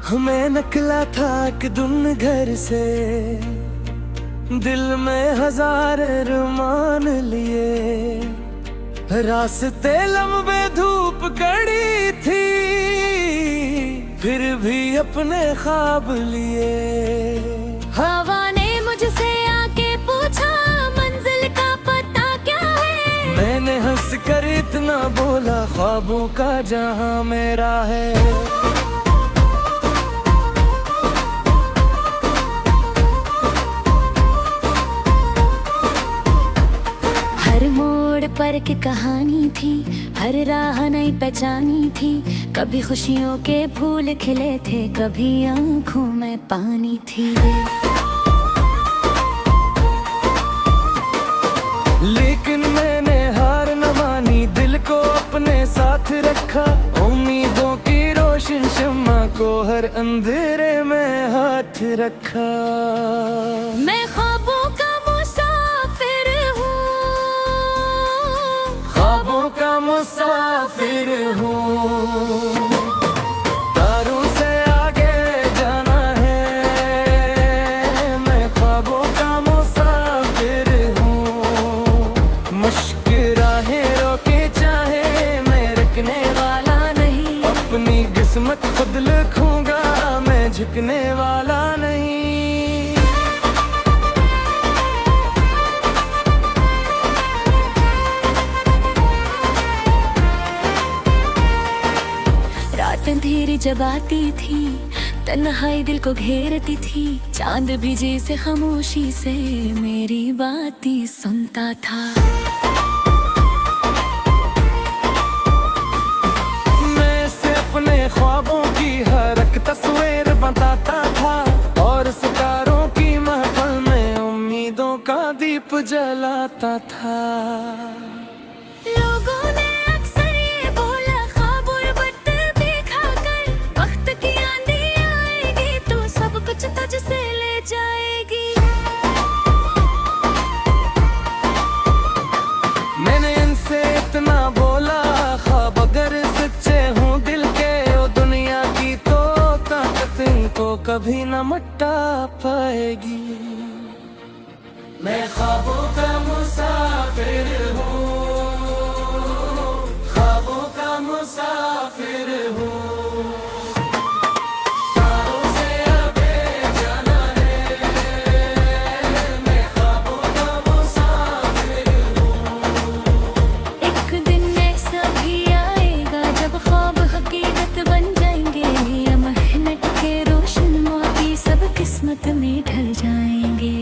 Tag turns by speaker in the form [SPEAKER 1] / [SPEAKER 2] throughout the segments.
[SPEAKER 1] हमें निकला था एक दिन घर से, दिल में हजार अरमान लिए। रास्ते लंबे धूप कड़ी थी, फिर भी अपने ख्वाब लिए।
[SPEAKER 2] हवा ने मुझसे आके पूछा मंजिल का पता क्या है।
[SPEAKER 1] मैंने हंस कर इतना बोला, ख्वाबों का जहां मेरा है।
[SPEAKER 2] हर मोड़ पर की कहानी थी, हर राह नई पहचानी थी। कभी खुशियों के फूल खिले थे, कभी आंखों में पानी थी।
[SPEAKER 1] लेकिन मैंने हार न मानी, दिल को अपने साथ रखा। उम्मीदों की रोशन शम्मा को हर अंधेरे में हाथ रखा।
[SPEAKER 2] मैं ख्वाबों का मुसाफिर हूँ,
[SPEAKER 1] ख्वाबों का मुसाफिर हूँ। तारों से आगे जाना है, मैं ख्वाबों का मुसाफिर हूँ। मुश्किल राहें रोके चाहे, मैं रुकने वाला नहीं। अपनी किस्मत खुद लिखूंगा, मैं झुकने वाला नहीं।
[SPEAKER 2] रात अंधेरी जब आती थी, तन्हाई दिल को घेरती थी। चांद भी जैसे खामोशी से मेरी बातें सुनता था।
[SPEAKER 1] मैं से अपने ख्वाबों की हर एक तस्वीर बताता था, और सितारों की महफिल में उम्मीदों का दीप जलाता था।
[SPEAKER 2] लोगों ने अक्सर ये बोला, ख्वाब और बत्तर भी खाकर वक्त की आंधी आएगी तो सब कुछ तुझसे ले जाएगी।
[SPEAKER 1] मैंने इनसे इतना बोला, ख्वाब अगर सच्चे हों दिल के, ओ दुनिया की तो ताकत इनको कभी न मिटा पाएगी। मैं ख्वाबों का मुसाफिर हूँ, ख्वाबों का मुसाफिर हूँ। तारों से आगे जाना है, मैं ख्वाबों का मुसाफिर हूँ।
[SPEAKER 2] एक दिन ऐसा भी आएगा जब ख्वाब हकीकत बन जाएंगे। ये मेहनत के रोशन मोती सब किस्मत में ढल जाएंगे।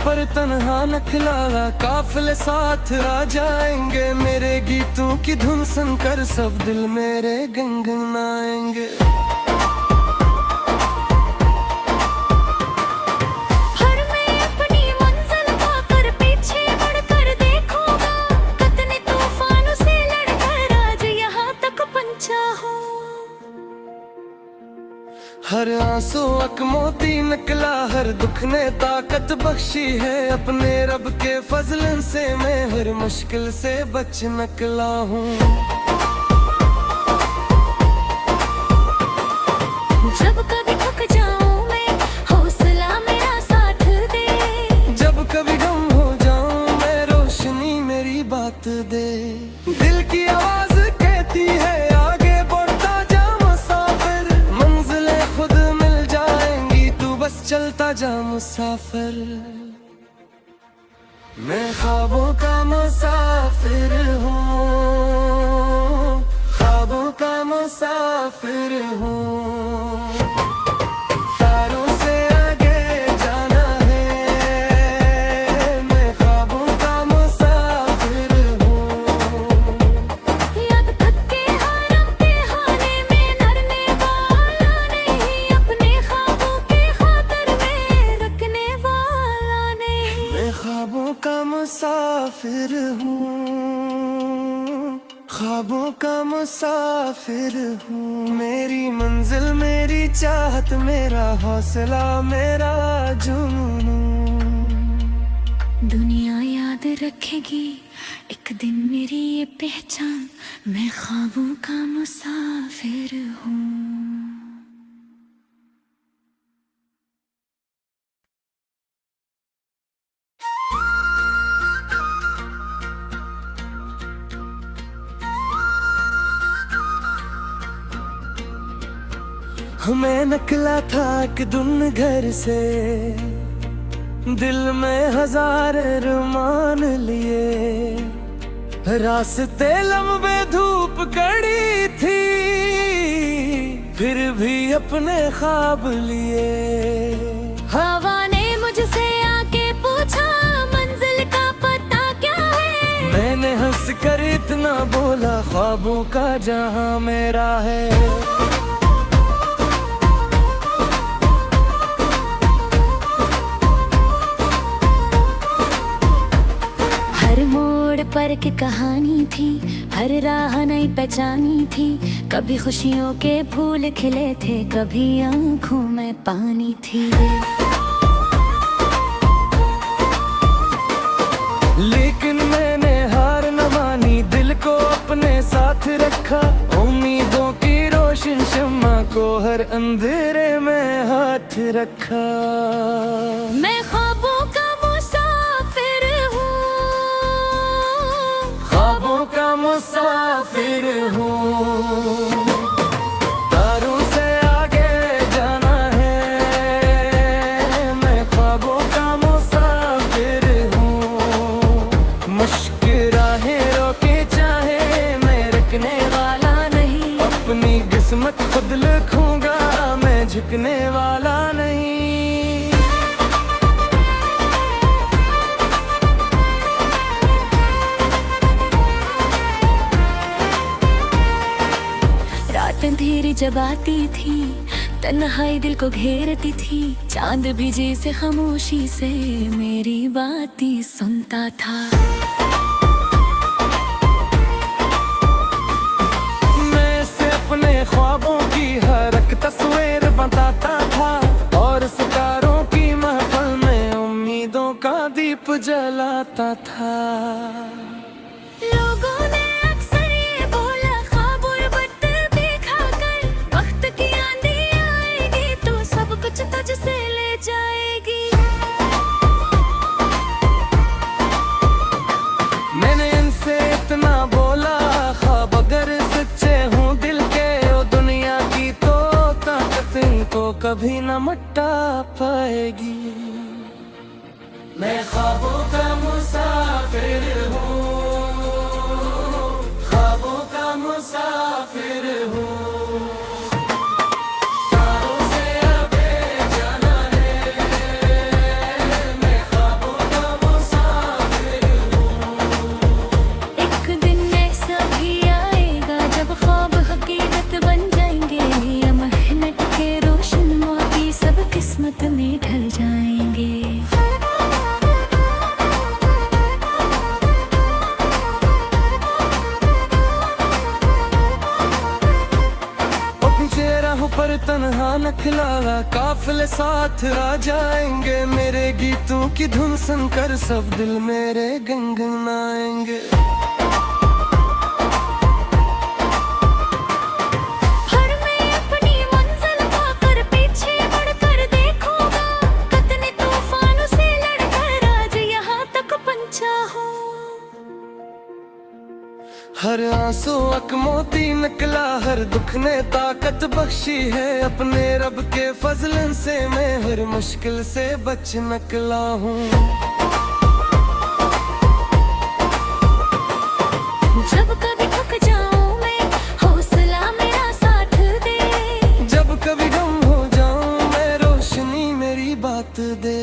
[SPEAKER 1] पर तन्हा न खिलाया, काफिले साथ आ जाएंगे। मेरे गीतों की धुन सुनकर सब दिल मेरे गुनगुनाएंगे।
[SPEAKER 2] हर मैं अपनी मंजिल पाकर पीछे मुड़कर देखूंगा। कितने तूफानों से लड़कर आज यहाँ तक पहुंचा हूँ।
[SPEAKER 1] हर आंसू एक मोती निकला, हर दुख ने ताकत बख्शी है। अपने रब के फजल से मैं हर मुश्किल से बच निकला हूँ।
[SPEAKER 2] जब कभी थक जाऊं मैं, हौसला मेरा साथ दे।
[SPEAKER 1] जब कभी गम हो जाऊं मैं, रोशनी मेरी बात दे। दिल की आवाज कहती है आगे बढ़ता जा मुसाफिर, मंजिलें खुद मिल जाएंगी, तू बस चलता जा मुसाफिर। मैं ख्वाबों का मुसाफिर हूँ, ख्वाबों का मुसाफिर हूँ। तारों से आगे जाना है, मैं ख्वाबों का मुसाफिर हूँ।
[SPEAKER 2] याद थक के हरम पे हाने में नरने वाला नहीं। अपने ख्वाबों के खातिर में रखने वाला नहीं।
[SPEAKER 1] मैं ख्वाबों का मुसाफिर हूँ, ख्वाबों का मुसाफिर हूँ। मेरी मंजिल मेरी चाहत, मेरा हौसला मेरा जुनून।
[SPEAKER 2] दुनिया याद रखेगी एक दिन मेरी ये पहचान, मैं ख्वाबों का मुसाफिर हूँ।
[SPEAKER 1] मैं निकला था एक दिन घर से, दिल में हजार अरमान लिए, रास्ते लंबे धूप कड़ी थी, फिर भी अपने ख्वाब लिए।
[SPEAKER 2] हवा ने मुझसे आके पूछा मंजिल का पता क्या है,
[SPEAKER 1] मैंने हंस कर इतना बोला ख्वाबों का जहां मेरा है।
[SPEAKER 2] पर की कहानी थी, हर राह नई पहचानी थी, कभी खुशियों के फूल खिले थे, कभी आंखों में पानी थी।
[SPEAKER 1] लेकिन मैंने हार न मानी, दिल को अपने साथ रखा, उम्मीदों की रोशन शम्मा को हर अंधेरे में हाथ रखा।
[SPEAKER 2] मैं ख्वाबों का मुसाफिर हूँ,
[SPEAKER 1] ख्वाबों का मुसाफिर हूँ, तारों से आगे जाना है, मैं ख्वाबों का मुसाफिर हूँ। मुश्किल राहें रोके चाहे मैं रुकने वाला नहीं, अपनी किस्मत खुद लिखूंगा मैं झुकने वाला नहीं।
[SPEAKER 2] अंधेरी जब आती थी, तन्हाई दिल को घेरती थी, चांद भी जैसे खामोशी से मेरी बात ही सुनता था।
[SPEAKER 1] मैं से अपने ख्वाबों की हर एक तस्वीर बताता था, और सितारों की महफिल में उम्मीदों का दीप जलाता था।
[SPEAKER 2] लोगों ने तुझसे ले जाएगी,
[SPEAKER 1] मैंने इनसे इतना बोला ख्वाब अगर सच्चे हूँ दिल के, ओ दुनिया की तो ताकत इनको कभी न मिटा पाएगी। मैं ख्वाबों का मुसाफिर हूँ, ख्वाबों का मुसाफिर हूँ।
[SPEAKER 2] किस्मत में ढल जाएंगे।
[SPEAKER 1] पीछे राहों पर तन्हा न खिलाना, काफिले साथ आ जाएंगे, मेरे गीतों की धुन सुनकर सब दिल मेरे गुनगुनाएंगे। हर आंसू एक मोती निकला, हर दुख ने ताकत बख्शी है, अपने रब के फजलन से मैं हर मुश्किल से बच निकला हूँ।
[SPEAKER 2] जब कभी थक जाऊं मैं हौसला मेरा साथ दे,
[SPEAKER 1] जब कभी गम हो जाऊं मैं रोशनी मेरी बात दे।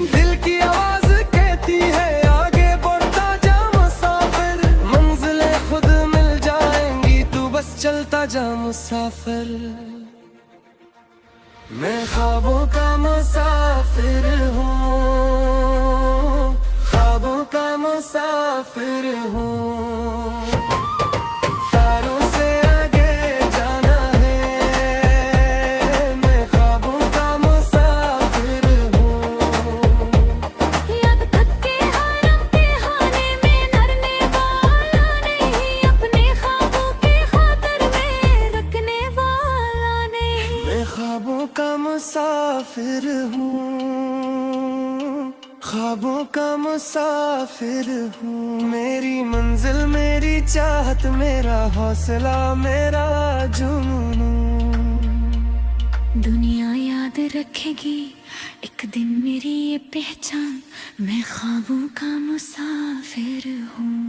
[SPEAKER 1] दिल की आवाज कहती है आगे बढ़ता जा मुसाफिर, मंजिलें खुद मिल जाएंगी तू बस चलता जा मुसाफिर। मैं ख्वाबों का मुसाफिर हूँ, ख्वाबों का मुसाफिर हूँ। तारों से आगे जाना है, मैं ख्वाबों का मुसाफिर हूँ।
[SPEAKER 2] याद थक के
[SPEAKER 1] मुसाफिर हूँ, ख्वाबों का मुसाफिर हूँ। मेरी मंजिल मेरी चाहत, मेरा हौसला मेरा जुनून।
[SPEAKER 2] दुनिया याद रखेगी एक दिन मेरी ये पहचान, मैं ख्वाबों का मुसाफिर हूँ।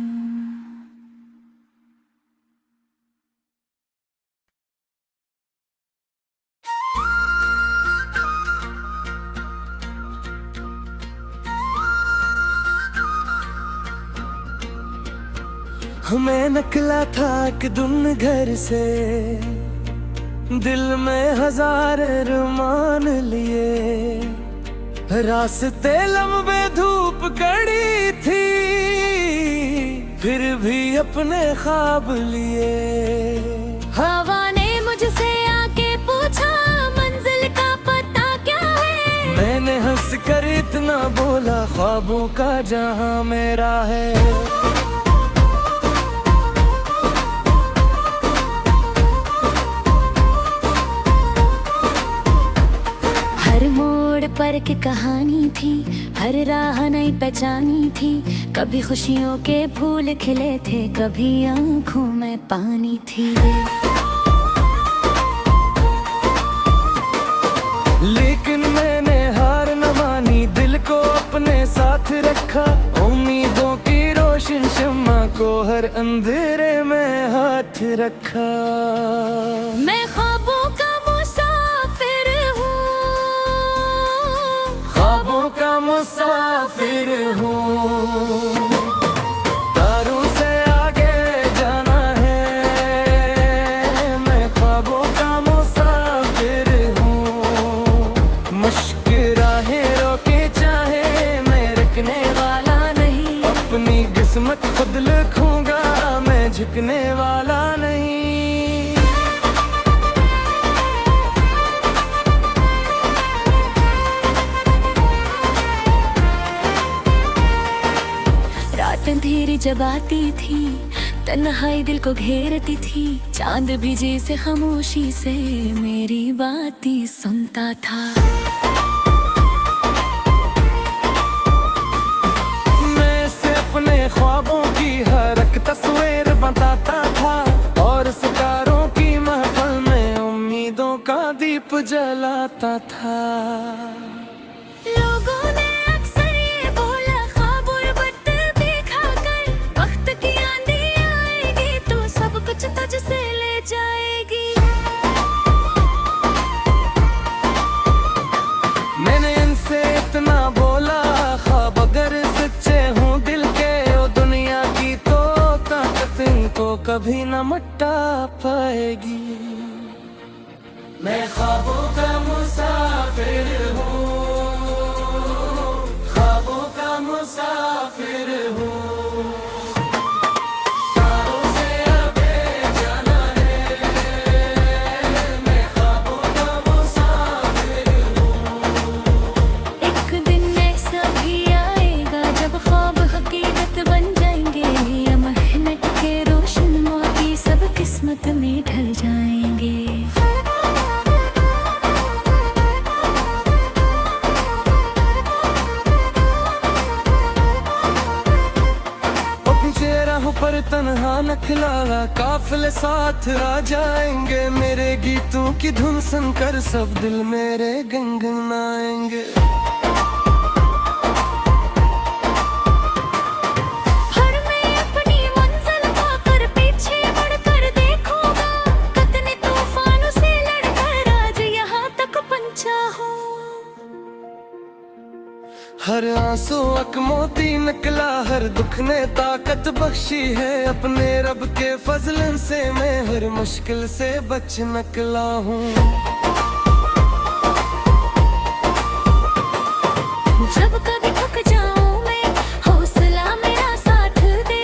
[SPEAKER 1] मैं निकला था एक दिन घर से, दिल में हजार अरमान लिए। रास्ते लंबे धूप कड़ी थी, फिर भी अपने ख्वाब लिए।
[SPEAKER 2] हवा ने मुझसे आके पूछा मंजिल का पता क्या है।
[SPEAKER 1] मैंने हंस कर इतना बोला, ख्वाबों का जहां मेरा है।
[SPEAKER 2] पर की कहानी थी, हर राह नई पहचानी थी। कभी खुशियों के फूल खिले थे, कभी आंखों में पानी थी।
[SPEAKER 1] लेकिन मैंने हार न मानी, दिल को अपने साथ रखा। उम्मीदों की रोशन शम्मा को हर अंधेरे में हाथ रखा।
[SPEAKER 2] मैं ख्वाबों का
[SPEAKER 1] मुसाफिर हूँ, तारों से आगे जाना है। मैं ख्वाबों का मुसाफिर हूँ, मुश्किल राहें रोके चाहे मैं रुकने वाला नहीं। अपनी किस्मत खुद लिखूंगा, मैं झुकने वाला नहीं।
[SPEAKER 2] अंधेरी जब आती थी, तन्हाई दिल को घेरती थी। चांद भी जैसे खामोशी से मेरी बातें सुनता था।
[SPEAKER 1] मैं से अपने ख्वाबों की हर एक तस्वीर बताता था, और सितारों की महफिल में उम्मीदों का दीप जलाता था।
[SPEAKER 2] लोगों ने तुझसे ले जाएगी।
[SPEAKER 1] मैंने इनसे इतना बोला, ख्वाब अगर सच्चे हों दिल के, ओ दुनिया की तो ताकत इनको कभी न मिटा पाएगी। मैं ख्वाबों का मुसाफिर हूँ, ख्वाबों का मुसाफिर हूँ।
[SPEAKER 2] में ढल जाएंगे।
[SPEAKER 1] पीछे राह पर तन्हा न खिलाला, काफिले साथ आ जाएंगे। मेरे गीतों की धुन सुनकर सब दिल मेरे गुनगुनाएंगे। हर आंसू एक मोती निकला, हर दुख ने ताकत बख्शी है। अपने रब के फजल से मैं हर मुश्किल से बच निकला हूँ।
[SPEAKER 2] जब कभी थक जाऊं मैं, हौसला मेरा साथ दे।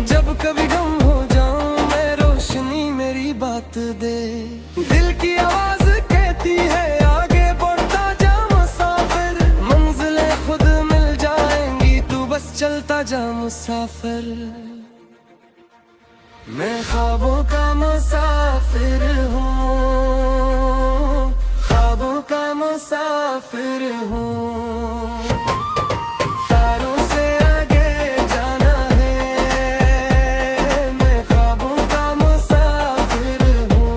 [SPEAKER 1] जब कभी गम हो जाऊं मैं, रोशनी मेरी बात दे। दिल की आवाज कहती है आगे बढ़ता जा मुसाफिर, मंजिलें खुद मिल जाएंगी, तू बस चलता जा मुसाफिर। मैं ख्वाबों का मुसाफिर हूँ, ख्वाबों का मुसाफिर। मुसाफिर हूँ। तारों से आगे जाना है, मैं ख्वाबों का मुसाफिर हूँ।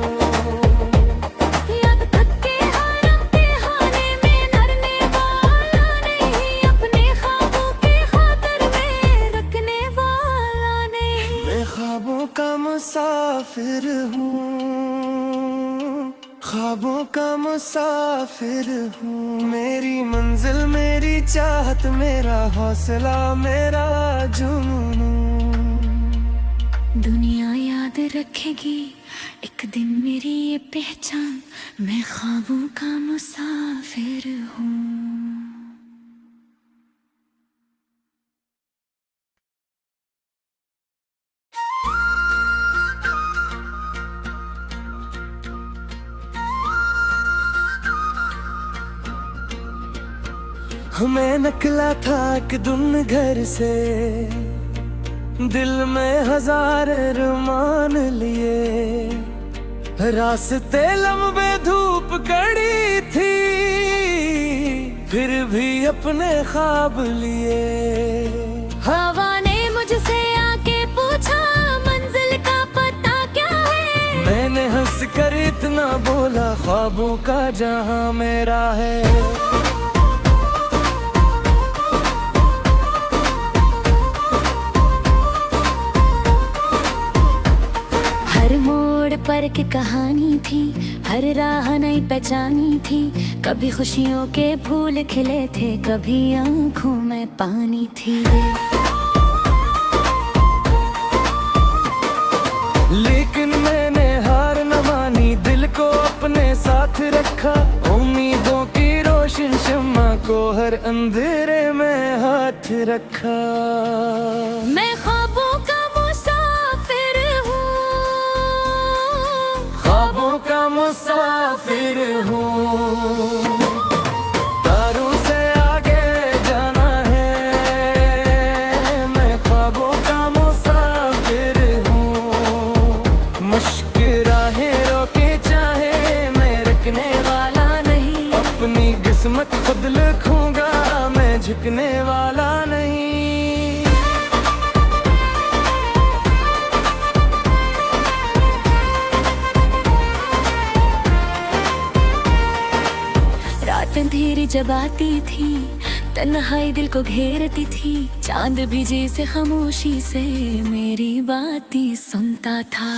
[SPEAKER 2] याद थक के हर इम्तिहाने में डरने वाला नहीं, अपने ख्वाबों के खातिर में रखने वाला नहीं।
[SPEAKER 1] मैं ख्वाबों का मुसाफिर हूँ, ख्वाबों का मुसाफिर हूँ। मेरी मंजिल मेरी चाहत, मेरा हौसला मेरा जुनून।
[SPEAKER 2] दुनिया याद रखेगी एक दिन मेरी ये पहचान, मैं ख्वाबों का मुसाफिर हूँ।
[SPEAKER 1] मैं निकला था एक दिन घर से, दिल में हजार अरमान लिए। रास्ते लंबे धूप कड़ी थी, फिर भी अपने ख्वाब लिए।
[SPEAKER 2] हवा ने मुझसे आके पूछा मंजिल का पता क्या है।
[SPEAKER 1] मैंने हंस कर इतना बोला, ख्वाबों का जहां मेरा है।
[SPEAKER 2] हर मोड़ पर की कहानी थी, हर राह नई पहचानी थी। कभी खुशियों के फूल खिले थे, कभी आंखों में पानी थी।
[SPEAKER 1] लेकिन मैंने हार न मानी, दिल को अपने साथ रखा। उम्मीदों की रोशन शम्मा को हर अंधेरे में हाथ रखा।
[SPEAKER 2] मैं ख्वाबों का मुसाफिर हूँ,
[SPEAKER 1] ख्वाबों का मुसाफिर हूँ। तारों से आगे जाना है, मैं ख्वाबों का मुसाफिर हूँ। मुश्किल राहें रोके चाहे, मैं रुकने वाला नहीं। अपनी किस्मत खुद लिखूंगा, मैं झुकने वाला नहीं।
[SPEAKER 2] रात अंधेरी जब आती थी, तन्हाई दिल को घेरती थी। चांद भी जैसे खामोशी से मेरी बातें सुनता था।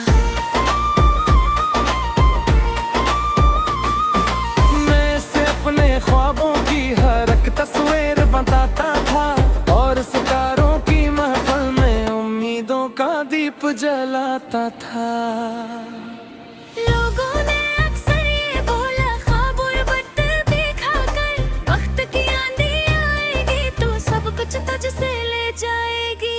[SPEAKER 1] मैं से अपने ख्वाबों की हर एक तस्वीर बताता था, और सितारों की महफिल में उम्मीदों का दीप जलाता था।
[SPEAKER 2] लोगों ने अक्सर ये बोला, ख्वाब और बदर भी खाकर वक्त की आंधी आएगी तो सब कुछ तुझसे ले जाएगी।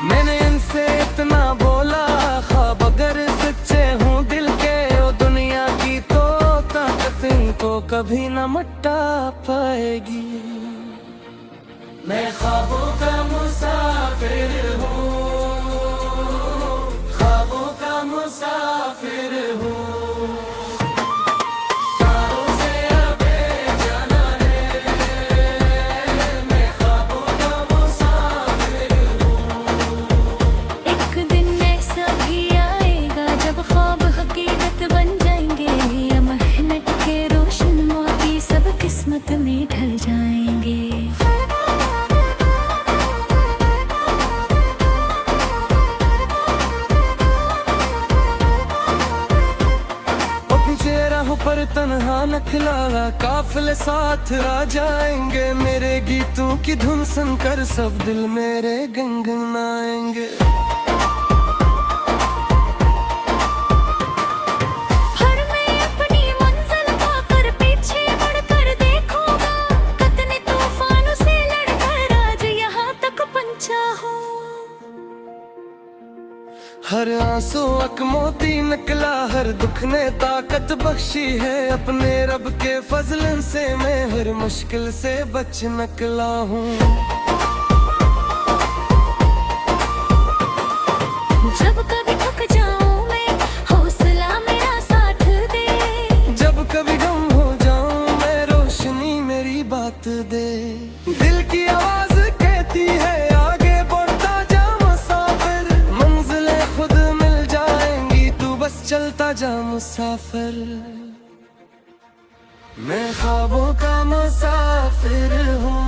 [SPEAKER 1] मैंने इनसे इतना बोला, ख्वाब अगर सच्चे हूँ दिल के, ओ दुनिया की तो ताकत इनको कभी न मिटा पाएगी। मैं ख्वाबों का मुसाफिर हूँ, ख्वाबों का मुसाफिर हूँ। तारों से आगे जाना है, मैं ख्वाबों का मुसाफिर हूँ।
[SPEAKER 2] एक दिन ऐसा भी आएगा जब ख्वाब हकीकत बन जाएंगे। ये मेहनत के रोशन मोती सब किस्मत में ढल जाएंगे।
[SPEAKER 1] पर तन्हा न खिलाना, काफिले साथ आ जाएंगे। मेरे गीतों की धुन सुनकर सब दिल मेरे गुनगुनाएंगे।
[SPEAKER 2] हर मैं अपनी मंजिल पाकर पीछे मुड़कर देखूंगा, कितने तूफानों से लड़कर आज यहाँ तक पहुंचा हूँ।
[SPEAKER 1] हर आंसू एक मोती निकला, हर दुख ने ताकत बख्शी है। अपने रब के फजल से मैं हर मुश्किल से बच निकला हूँ।
[SPEAKER 2] जब कभी थक जाऊं मैं, हौसला मेरा
[SPEAKER 1] आजा मुसाफिर, मैं ख्वाबों का मुसाफिर हूँ,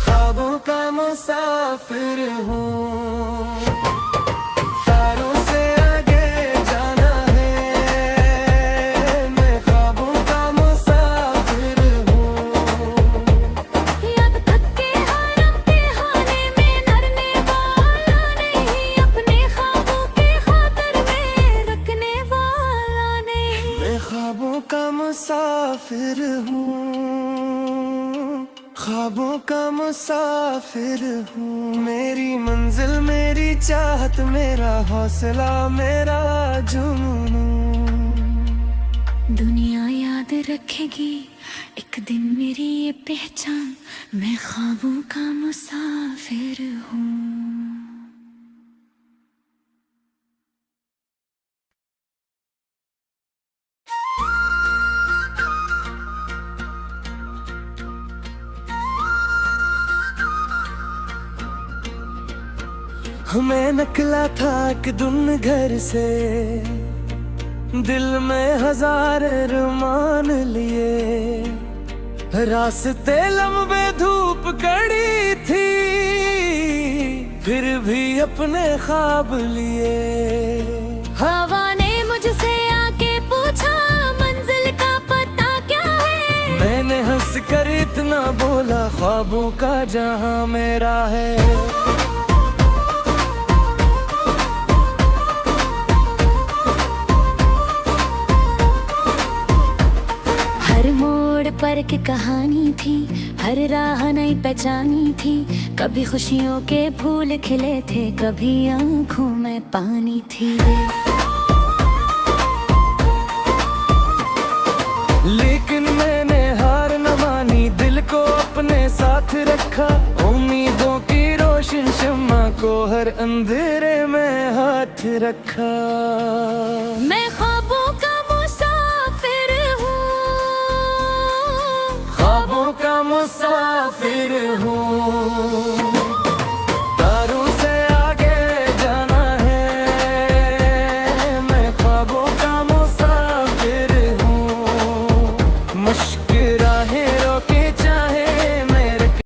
[SPEAKER 1] ख्वाबों का मुसाफिर हूँ। तारों से आगे जाना है, मैं ख्वाबों का मुसाफिर हूँ।
[SPEAKER 2] याद थक के हरम के खाने में नरने वाला नहीं, अपने ख्वाबों के खातर में रखने वाला नहीं।
[SPEAKER 1] मैं ख्वाबों का मुसाफिर हूँ, ख्वाबों का मुसाफिर हूँ। मेरी मंजिल मेरी चाहत, मेरा हौसला मेरा जुनून।
[SPEAKER 2] दुनिया याद रखेगी एक दिन मेरी ये पहचान, मैं ख्वाबों का मुसाफिर हूँ।
[SPEAKER 1] मैं निकला था एक दिन घर से, दिल में हजार अरमान लिए। रास्ते लंबे धूप कड़ी थी, फिर भी अपने ख्वाब लिए।
[SPEAKER 2] हवा ने मुझसे आके पूछा मंजिल का पता क्या है,
[SPEAKER 1] मैंने हंस कर इतना बोला, ख्वाबों का जहां मेरा है।
[SPEAKER 2] हर मोड़ पर की कहानी थी, हर राह नई पहचानी थी। कभी खुशियों के फूल खिले थे, कभी आंखों में पानी थी।
[SPEAKER 1] लेकिन मैंने हार न मानी, दिल को अपने साथ रखा। उम्मीदों की रोशन शम्मा को हर अंधेरे में हाथ रखा।
[SPEAKER 2] मैं ख्वाबों का मुसाफिर हूँ,
[SPEAKER 1] ख्वाबों का मुसाफिर हूँ। तारों से आगे जाना है, मैं ख्वाबों का मुसाफिर हूँ। मुश्किल